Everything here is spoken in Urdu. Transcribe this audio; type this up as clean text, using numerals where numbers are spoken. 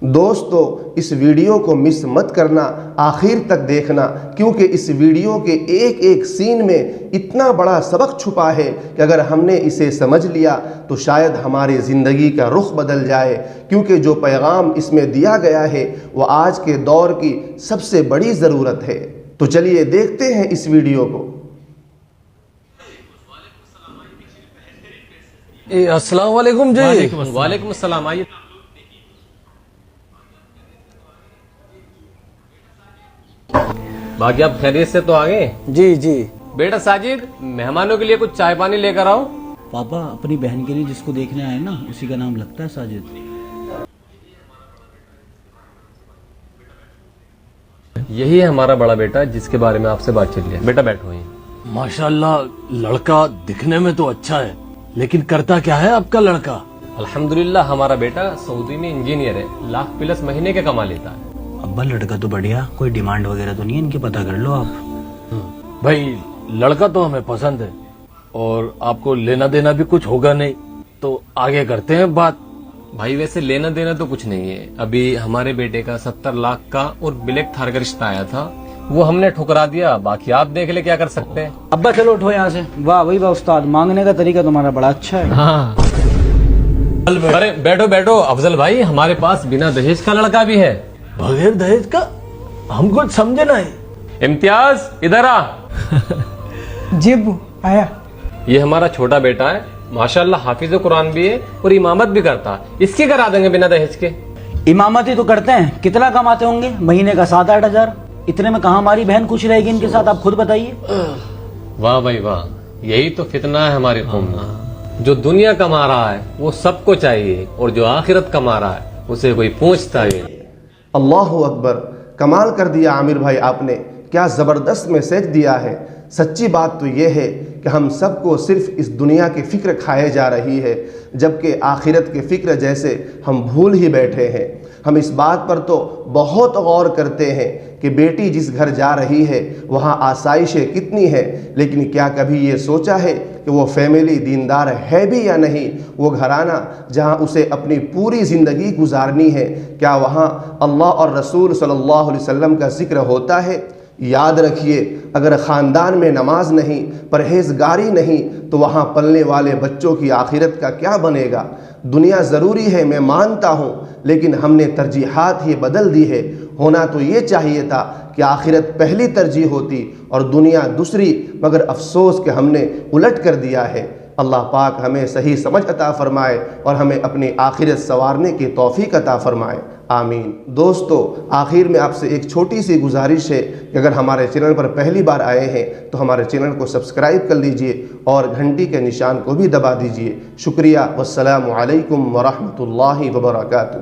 دوستو اس ویڈیو کو مس مت کرنا، آخر تک دیکھنا، کیونکہ اس ویڈیو کے ایک ایک سین میں اتنا بڑا سبق چھپا ہے کہ اگر ہم نے اسے سمجھ لیا تو شاید ہماری زندگی کا رخ بدل جائے، کیونکہ جو پیغام اس میں دیا گیا ہے وہ آج کے دور کی سب سے بڑی ضرورت ہے۔ تو چلیے دیکھتے ہیں اس ویڈیو کو۔ السلام علیکم جی۔ وعلیکم السلام۔ آئیے باقی آپ خیریت سے تو آ گئے؟ جی جی۔ بیٹا ساجد، مہمانوں کے لیے کچھ چائے پانی لے کر آؤ۔ پاپا اپنی بہن کے لیے جس کو دیکھنے آئے نا اسی کا نام لگتا ہے ساجد۔ یہی ہے ہمارا بڑا بیٹا جس کے بارے میں آپ سے بات چل رہی ہے۔ بیٹا بیٹھو ہی۔ ماشاءاللہ لڑکا دکھنے میں تو اچھا ہے، لیکن کرتا کیا ہے آپ کا لڑکا؟ الحمدللہ ہمارا بیٹا سعودی میں انجینئر ہے، لاکھ+ مہینے کا کما لیتا ہے۔ ابا لڑکا تو بڑھیا، کوئی ڈیمانڈ وغیرہ تو نہیں ہے ان کی؟ پتہ کر لو آپ۔ بھائی لڑکا تو ہمیں پسند ہے اور آپ کو لینا دینا بھی کچھ ہوگا نہیں، تو آگے کرتے ہیں بات۔ بھائی ویسے لینا دینا تو کچھ نہیں ہے، ابھی ہمارے بیٹے کا 70 لاکھ کا اور بلیک تھار کا رشتہ آیا تھا، وہ ہم نے ٹھکرا دیا، باقی آپ دیکھ لے کیا کر سکتے ہیں۔ ابا چلو اٹھو یہاں سے۔ واہ وہی واہ استاد، مانگنے کا طریقہ تمہارا بڑا اچھا ہے۔ ہاں ارے بیٹھو بیٹھو افضل بھائی، ہمارے پاس بنا دہیج کا لڑکا بھی ہے۔ بغیر دہیج کا؟ ہم کچھ سمجھے نہیں۔ امتیاز ادھر آ۔ جی ابو آیا۔ یہ ہمارا چھوٹا بیٹا ہے، ماشاءاللہ حافظ قرآن بھی ہے اور امامت بھی کرتا ہے، اس کی کرا دیں گے بنا دہیج کے۔ امامت ہی تو کرتے ہیں، کتنا کماتے ہوں گے؟ مہینے کا 7-8 ہزار۔ اتنے میں کہاں ہماری بہن خوش رہے گی ان کے ساتھ، آپ خود بتائیے۔ واہ بھائی واہ، یہی تو فتنہ ہے ہماری قوم میں۔ جو دنیا کما رہا ہے وہ سب کو چاہیے، اور جو آخرت کما رہا ہے اسے کوئی پوچھتا ہی نہیں۔ اللہ اکبر، کمال کر دیا عامر بھائی آپ نے، کیا زبردست میسج دیا ہے۔ سچی بات تو یہ ہے کہ ہم سب کو صرف اس دنیا کی فکر کھائے جا رہی ہے، جبکہ آخرت کی فکر جیسے ہم بھول ہی بیٹھے ہیں۔ ہم اس بات پر تو بہت غور کرتے ہیں کہ بیٹی جس گھر جا رہی ہے وہاں آسائشیں کتنی ہیں، لیکن کیا کبھی یہ سوچا ہے کہ وہ فیملی دیندار ہے بھی یا نہیں؟ وہ گھرانہ جہاں اسے اپنی پوری زندگی گزارنی ہے، کیا وہاں اللہ اور رسول صلی اللہ علیہ وسلم کا ذکر ہوتا ہے؟ یاد رکھیے، اگر خاندان میں نماز نہیں، پرہیزگاری نہیں، تو وہاں پلنے والے بچوں کی آخرت کا کیا بنے گا؟ دنیا ضروری ہے میں مانتا ہوں، لیکن ہم نے ترجیحات ہی بدل دی ہے۔ ہونا تو یہ چاہیے تھا کہ آخرت پہلی ترجیح ہوتی اور دنیا دوسری، مگر افسوس کہ ہم نے الٹ کر دیا ہے۔ اللہ پاک ہمیں صحیح سمجھ عطا فرمائے اور ہمیں اپنی آخرت سنوارنے کی توفیق عطا فرمائے، آمین۔ دوستو آخر میں آپ سے ایک چھوٹی سی گزارش ہے کہ اگر ہمارے چینل پر پہلی بار آئے ہیں تو ہمارے چینل کو سبسکرائب کر لیجئے اور گھنٹی کے نشان کو بھی دبا دیجئے۔ شکریہ، والسلام علیکم ورحمۃ اللہ وبرکاتہ۔